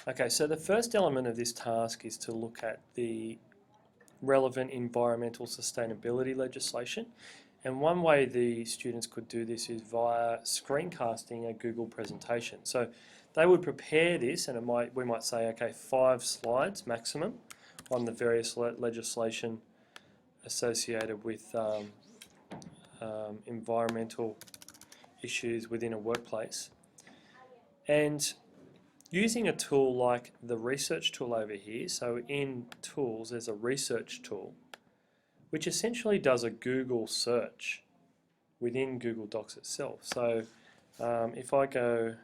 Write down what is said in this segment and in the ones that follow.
Okay, so the first element of this task is to look at the relevant environmental sustainability legislation. And one way the students could do this is via screencasting a Google presentation. So they would prepare this, and we might say, okay, 5 slides maximum on the various legislation associated with environmental issues within a workplace. And using a tool like the research tool over here, so in tools there's a research tool which essentially does a Google search within Google Docs itself. So if I go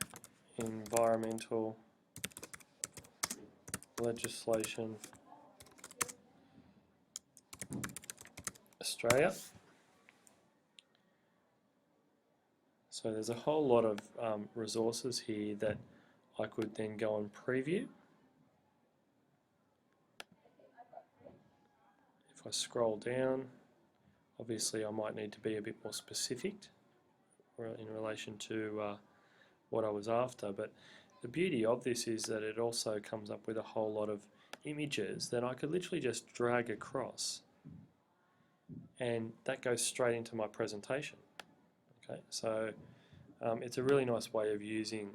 environmental legislation Australia, so there's a whole lot of resources here that I could then go and preview. If I scroll down, obviously I might need to be a bit more specific in relation to what I was after, but the beauty of this is that it also comes up with a whole lot of images that I could literally just drag across, and that goes straight into my presentation. Okay, so it's a really nice way of using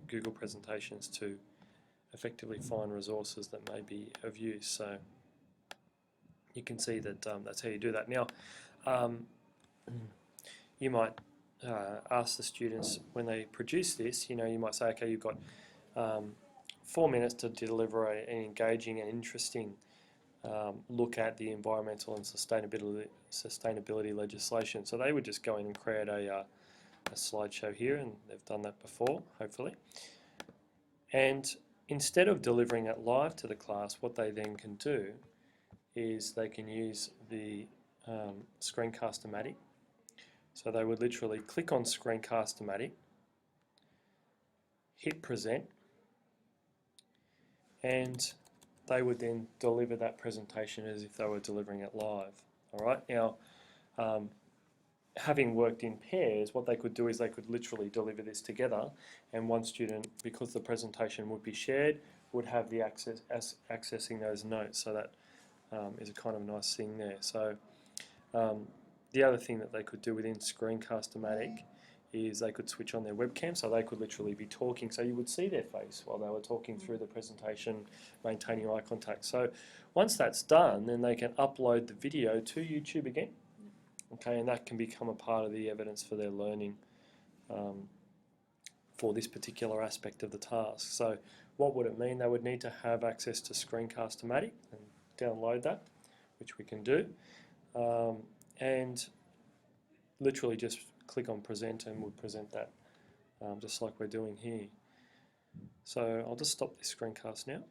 Google presentations to effectively find resources that may be of use. So you can see that that's how you do that. Now, you might ask the students when they produce this, you might say, okay, you've got 4 minutes to deliver an engaging and interesting look at the environmental and sustainability legislation. So they would just go in and create a slideshow here, and they've done that before, hopefully. And instead of delivering it live to the class, what they then can do is they can use the Screencast-O-Matic. So they would literally click on Screencast-O-Matic, hit present, and they would then deliver that presentation as if they were delivering it live. All right. Now, having worked in pairs, what they could do is they could literally deliver this together, and one student, because the presentation would be shared, would have the accessing those notes. So that is a kind of nice thing there. So the other thing that they could do within Screencast-O-Matic is they could switch on their webcam, so they could literally be talking, so you would see their face while they were talking through the presentation, maintaining eye contact. So once that's done, then they can upload the video to YouTube again, okay, and that can become a part of the evidence for their learning for this particular aspect of the task. So what would it mean? They would need to have access to Screencast-O-Matic and download that, which we can do, and literally just click on present and we'll present that just like we're doing here. So I'll just stop this screencast now.